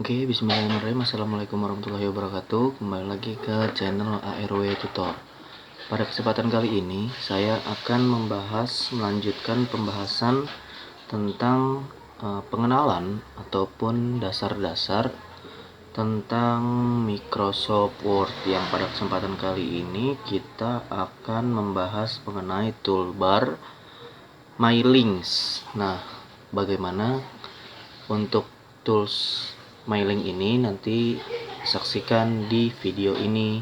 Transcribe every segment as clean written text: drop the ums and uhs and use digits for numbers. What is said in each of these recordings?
Oke, bismillahirrahmanirrahim. Assalamualaikum warahmatullahi wabarakatuh. Kembali lagi ke channel ARW Tutor. Pada kesempatan kali ini, saya akan melanjutkan pembahasan tentang pengenalan ataupun dasar-dasar tentang Microsoft Word. Yang pada kesempatan kali ini kita akan membahas mengenai toolbar My Links. Nah, bagaimana untuk tools mailing ini, nanti saksikan di video ini.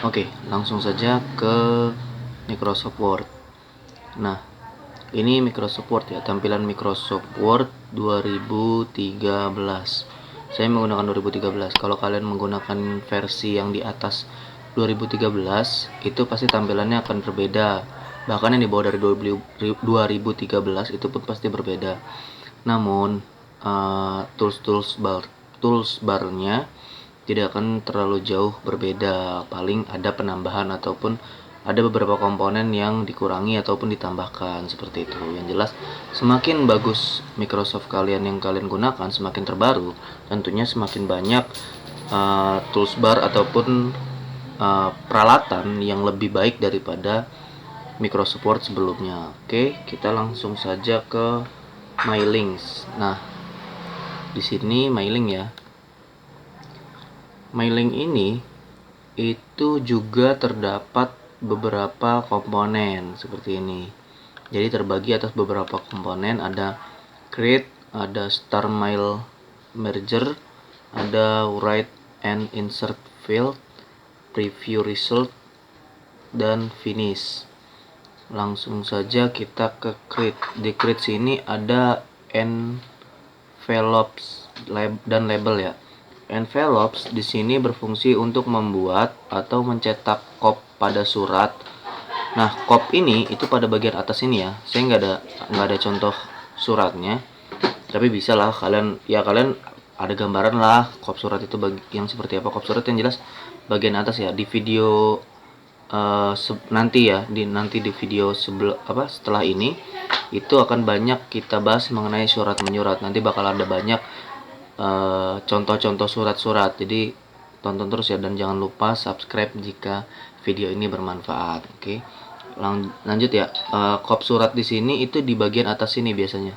Oke, langsung saja ke Microsoft Word. Nah, ini Microsoft Word ya, tampilan Microsoft Word 2013. Saya menggunakan 2013. Kalau kalian menggunakan versi yang di atas 2013, itu pasti tampilannya akan berbeda. Bahkan yang di bawah dari 2013 itu pun pasti berbeda. Namun tools barnya tidak akan terlalu jauh berbeda. Paling ada penambahan ataupun ada beberapa komponen yang dikurangi ataupun ditambahkan, seperti itu. Yang jelas, semakin bagus Microsoft kalian yang kalian gunakan, semakin terbaru, tentunya semakin banyak toolsbar ataupun peralatan yang lebih baik daripada Microsoft Word sebelumnya. Oke, kita langsung saja ke My Links. Nah, di sini My Link ya. My Link ini itu juga terdapat beberapa komponen seperti ini. Jadi terbagi atas beberapa komponen, ada create, ada start mail merger, ada write and insert field, preview result, dan finish. Langsung saja kita ke create. Di create sini ada envelopes dan label ya. Envelopes di sini berfungsi untuk membuat atau mencetak kop pada surat. Nah, kop ini itu pada bagian atas ini ya. Saya nggak ada contoh suratnya, tapi bisa lah kalian ada gambaran lah kop surat itu yang seperti apa. Kop surat yang jelas bagian atas ya. Di video nanti di video setelah ini itu akan banyak kita bahas mengenai surat menyurat. Nanti bakal ada banyak contoh-contoh surat-surat. Jadi tonton terus ya, dan jangan lupa subscribe jika video ini bermanfaat. Oke, lanjut ya. Kop surat di sini itu di bagian atas sini biasanya,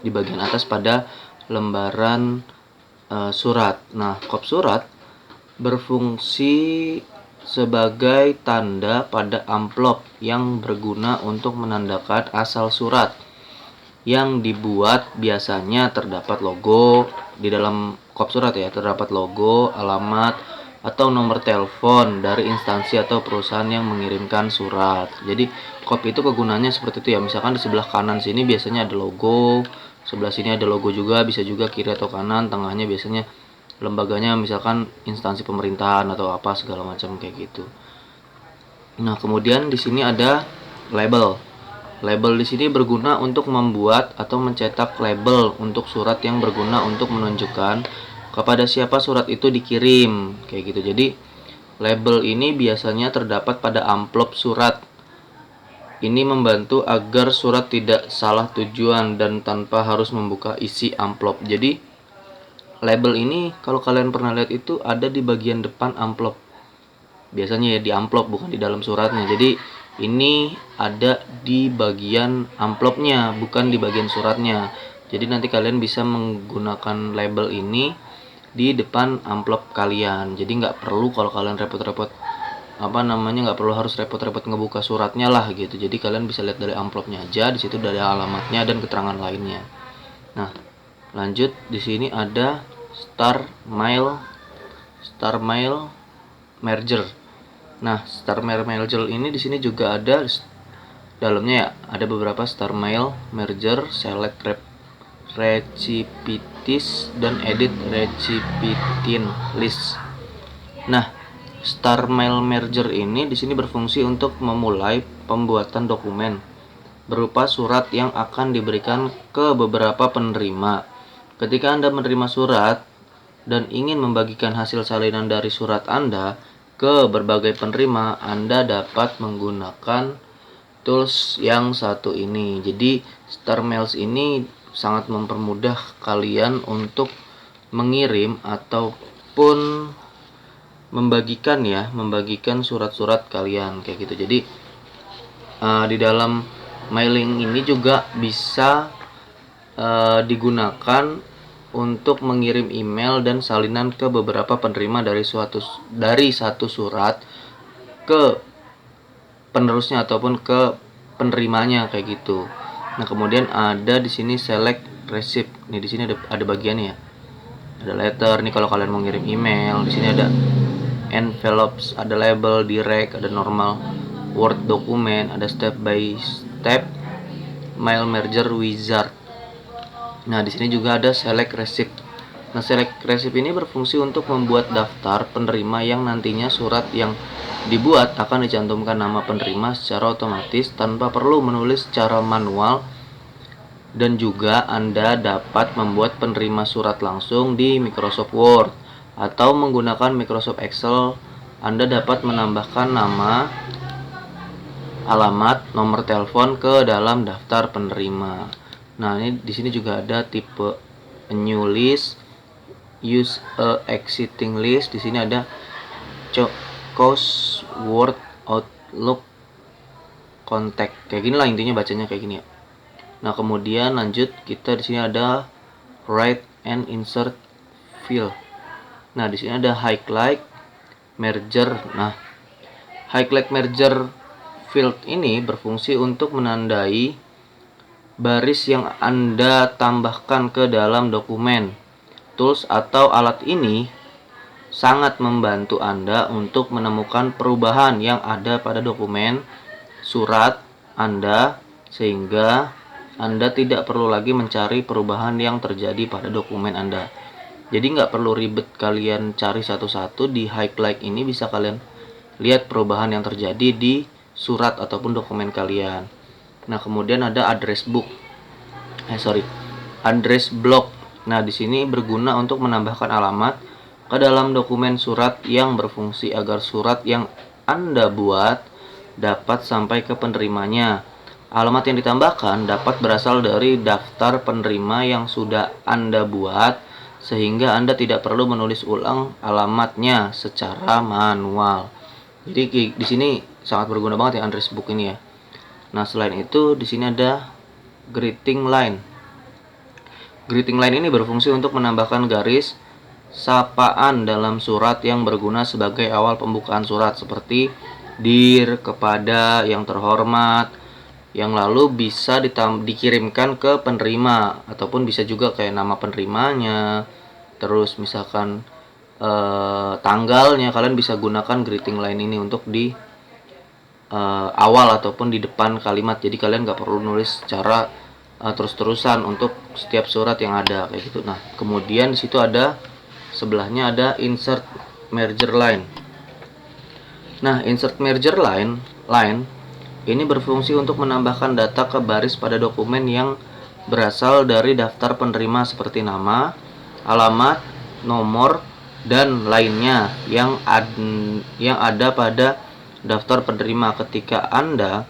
di bagian atas pada lembaran surat. Nah, kop surat berfungsi sebagai tanda pada amplop yang berguna untuk menandakan asal surat yang dibuat. Biasanya terdapat logo di dalam kop surat ya, terdapat logo, alamat, atau nomor telepon dari instansi atau perusahaan yang mengirimkan surat. Jadi kop itu kegunaannya seperti itu ya. Misalkan di sebelah kanan sini biasanya ada logo, sebelah sini ada logo juga, bisa juga kiri atau kanan, tengahnya biasanya lembaganya, misalkan instansi pemerintahan atau apa segala macam kayak gitu. Nah, kemudian di sini ada label. Label di sini berguna untuk membuat atau mencetak label untuk surat yang berguna untuk menunjukkan kepada siapa surat itu dikirim, kayak gitu. Jadi label ini biasanya terdapat pada amplop surat. Ini membantu agar surat tidak salah tujuan dan tanpa harus membuka isi amplop. Jadi label ini kalau kalian pernah lihat itu ada di bagian depan amplop. Biasanya ya di amplop, bukan di dalam suratnya. Jadi ini ada di bagian amplopnya, bukan di bagian suratnya. Jadi nanti kalian bisa menggunakan label ini di depan amplop kalian. Jadi nggak perlu kalau kalian repot-repot nggak perlu harus repot-repot ngebuka suratnya lah gitu. Jadi kalian bisa lihat dari amplopnya aja, di situ ada alamatnya dan keterangan lainnya. Nah, lanjut, di sini ada start mail merger. Nah, start mail merger ini di sini juga ada dalamnya ya, ada beberapa start mail merger, select recipient dan edit recipient list. Nah, start mail merger ini di sini berfungsi untuk memulai pembuatan dokumen berupa surat yang akan diberikan ke beberapa penerima. Ketika Anda menerima surat dan ingin membagikan hasil salinan dari surat Anda, ke berbagai penerima, Anda dapat menggunakan tools yang satu ini. Jadi Star Mails ini sangat mempermudah kalian untuk mengirim ataupun membagikan surat-surat kalian kayak gitu. Jadi di dalam mailing ini juga bisa digunakan untuk mengirim email dan salinan ke beberapa penerima dari satu surat ke penerusnya ataupun ke penerimanya kayak gitu. Nah, kemudian ada di sini select receipt. Nih di sini ada bagiannya ya. Ada letter nih kalau kalian mau ngirim email. Di sini ada envelopes, ada label, direct, ada normal Word dokumen, ada step by step mail merger wizard. Nah, di sini juga ada select receipt. Nah, select receipt ini berfungsi untuk membuat daftar penerima yang nantinya surat yang dibuat akan dicantumkan nama penerima secara otomatis tanpa perlu menulis secara manual, dan juga Anda dapat membuat penerima surat langsung di Microsoft Word atau menggunakan Microsoft Excel. Anda dapat menambahkan nama, alamat, nomor telepon ke dalam daftar penerima. Nah, ini di sini juga ada tipe a new list, use a existing list. Di sini ada cost, Word, Outlook, contact. Kayak gini lah intinya bacanya kayak gini ya. Nah, kemudian lanjut kita di sini ada write and insert field. Nah, di sini ada highlight merger. Nah, highlight merger field ini berfungsi untuk menandai baris yang Anda tambahkan ke dalam dokumen. Tools atau alat ini sangat membantu Anda untuk menemukan perubahan yang ada pada dokumen surat Anda, sehingga Anda tidak perlu lagi mencari perubahan yang terjadi pada dokumen Anda. Jadi nggak perlu ribet kalian cari satu-satu. Di highlight ini bisa kalian lihat perubahan yang terjadi di surat ataupun dokumen kalian. Nah, kemudian ada address block. Nah, di sini berguna untuk menambahkan alamat ke dalam dokumen surat yang berfungsi agar surat yang Anda buat dapat sampai ke penerimanya. Alamat yang ditambahkan dapat berasal dari daftar penerima yang sudah Anda buat, sehingga Anda tidak perlu menulis ulang alamatnya secara manual. Jadi di sini sangat berguna banget ya address book ini ya. Nah, selain itu di sini ada greeting line. Greeting line ini berfungsi untuk menambahkan garis sapaan dalam surat yang berguna sebagai awal pembukaan surat, seperti Dear, kepada, yang terhormat, yang lalu bisa dikirimkan ke penerima, ataupun bisa juga kayak nama penerimanya, terus misalkan tanggalnya. Kalian bisa gunakan greeting line ini untuk di awal ataupun di depan kalimat. Jadi kalian nggak perlu nulis secara terus-terusan untuk setiap surat yang ada kayak gitu. Nah, kemudian di situ ada sebelahnya ada insert merger line. Nah, insert merger line ini berfungsi untuk menambahkan data ke baris pada dokumen yang berasal dari daftar penerima seperti nama, alamat, nomor, dan lainnya yang ada pada daftar penerima. Ketika Anda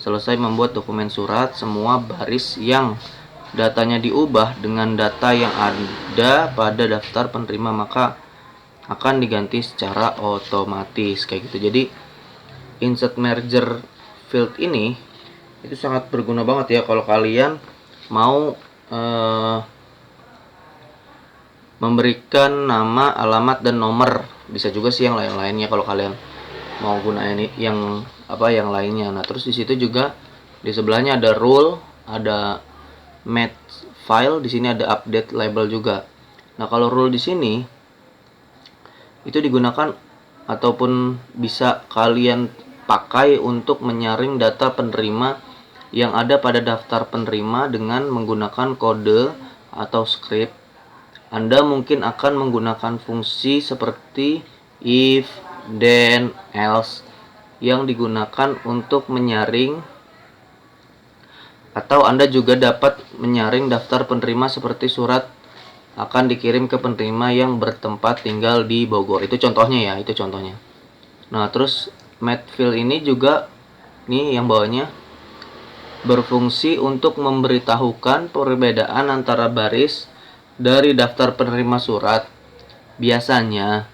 selesai membuat dokumen surat, semua baris yang datanya diubah dengan data yang ada pada daftar penerima maka akan diganti secara otomatis kayak gitu. Jadi insert merger field ini itu sangat berguna banget ya kalau kalian mau memberikan nama, alamat, dan nomor. Bisa juga sih yang lain-lainnya kalau kalian mau gunain yang lainnya. Nah, terus di situ juga di sebelahnya ada rule, ada match file, di sini ada update label juga. Nah, kalau rule di sini itu digunakan ataupun bisa kalian pakai untuk menyaring data penerima yang ada pada daftar penerima dengan menggunakan kode atau script. Anda mungkin akan menggunakan fungsi seperti if, then, else yang digunakan untuk menyaring, atau Anda juga dapat menyaring daftar penerima seperti surat akan dikirim ke penerima yang bertempat tinggal di Bogor. Itu contohnya ya, itu contohnya. Nah, terus matte fill ini juga nih yang bawahnya berfungsi untuk memberitahukan perbedaan antara baris dari daftar penerima surat. Biasanya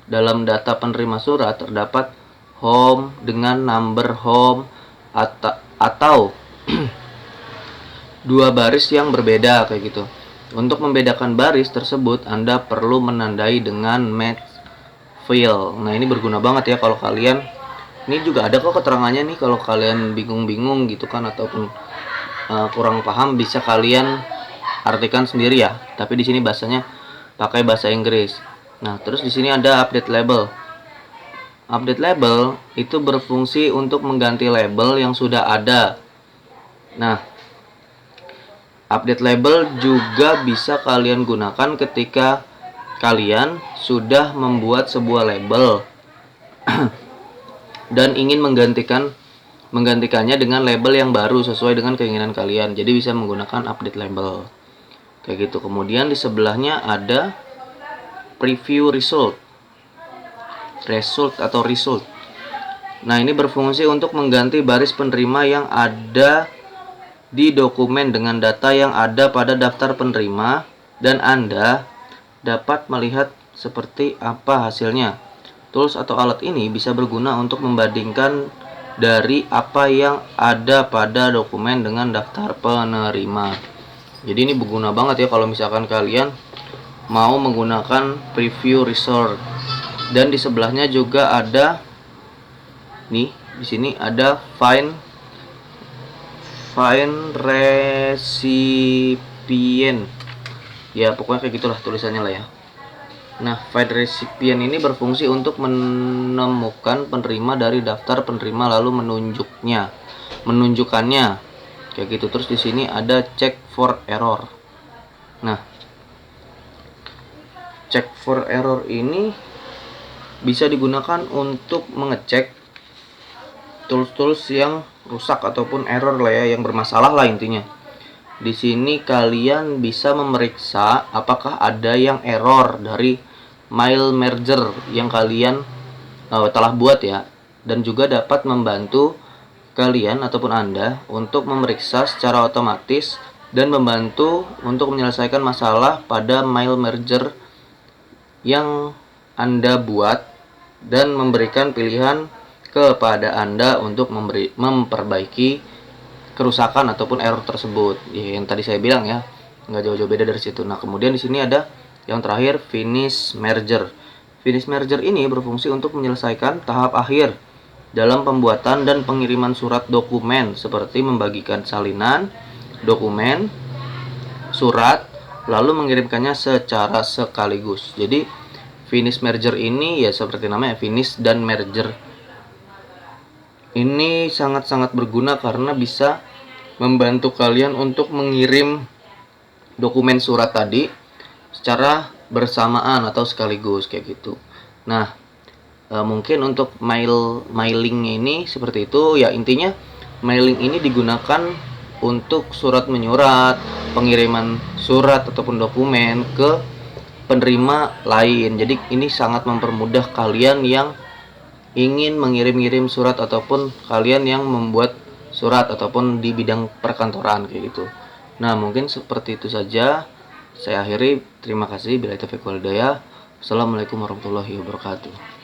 dalam data penerima surat terdapat home dengan number home atau dua baris yang berbeda kayak gitu. Untuk membedakan baris tersebut, Anda perlu menandai dengan matte fill. Nah, ini berguna banget ya kalau kalian, ini juga ada kok keterangannya nih, kalau kalian bingung-bingung gitu kan ataupun kurang paham, bisa kalian artikan sendiri ya. Tapi di sini bahasanya pakai bahasa Inggris. Nah, terus di sini ada update label. Update label itu berfungsi untuk mengganti label yang sudah ada. Nah, update label juga bisa kalian gunakan ketika kalian sudah membuat sebuah label dan ingin menggantikannya dengan label yang baru sesuai dengan keinginan kalian. Jadi bisa menggunakan update label kayak gitu. Kemudian di sebelahnya ada preview result atau result. Nah, ini berfungsi untuk mengganti baris penerima yang ada di dokumen dengan data yang ada pada daftar penerima, dan Anda dapat melihat seperti apa hasilnya. Tools atau alat ini bisa berguna untuk membandingkan dari apa yang ada pada dokumen dengan daftar penerima. Jadi ini berguna banget ya kalau misalkan kalian mau menggunakan preview result. Dan di sebelahnya juga ada nih, di sini ada find recipient. Ya, pokoknya kayak gitulah tulisannya lah ya. Nah, find recipient ini berfungsi untuk menemukan penerima dari daftar penerima lalu menunjukkannya kayak gitu. Terus di sini ada check for error. Nah, check for error ini bisa digunakan untuk mengecek tools-tools yang rusak ataupun error lah ya, yang bermasalah lah intinya. Di sini kalian bisa memeriksa apakah ada yang error dari mail merger yang kalian telah buat ya, dan juga dapat membantu kalian ataupun Anda untuk memeriksa secara otomatis dan membantu untuk menyelesaikan masalah pada mail merger yang Anda buat dan memberikan pilihan kepada Anda untuk memperbaiki kerusakan ataupun error tersebut. Ya, yang tadi saya bilang ya, nggak jauh-jauh beda dari situ. Nah, kemudian di sini ada yang terakhir, finish merger. Finish merger ini berfungsi untuk menyelesaikan tahap akhir dalam pembuatan dan pengiriman surat dokumen, seperti membagikan salinan dokumen, surat, lalu mengirimkannya secara sekaligus. Jadi finish merger ini ya seperti namanya, finish dan merger. Ini sangat-sangat berguna karena bisa membantu kalian untuk mengirim dokumen surat tadi secara bersamaan atau sekaligus kayak gitu. Nah, mungkin untuk mailing ini seperti itu ya. Intinya mailing ini digunakan untuk surat menyurat, pengiriman surat ataupun dokumen ke penerima lain. Jadi ini sangat mempermudah kalian yang ingin mengirim-ngirim surat ataupun kalian yang membuat surat ataupun di bidang perkantoran kayak gitu. Nah, mungkin seperti itu saja. Saya akhiri. Terima kasih. Bila taufiq wal hidayah. Assalamualaikum warahmatullahi wabarakatuh.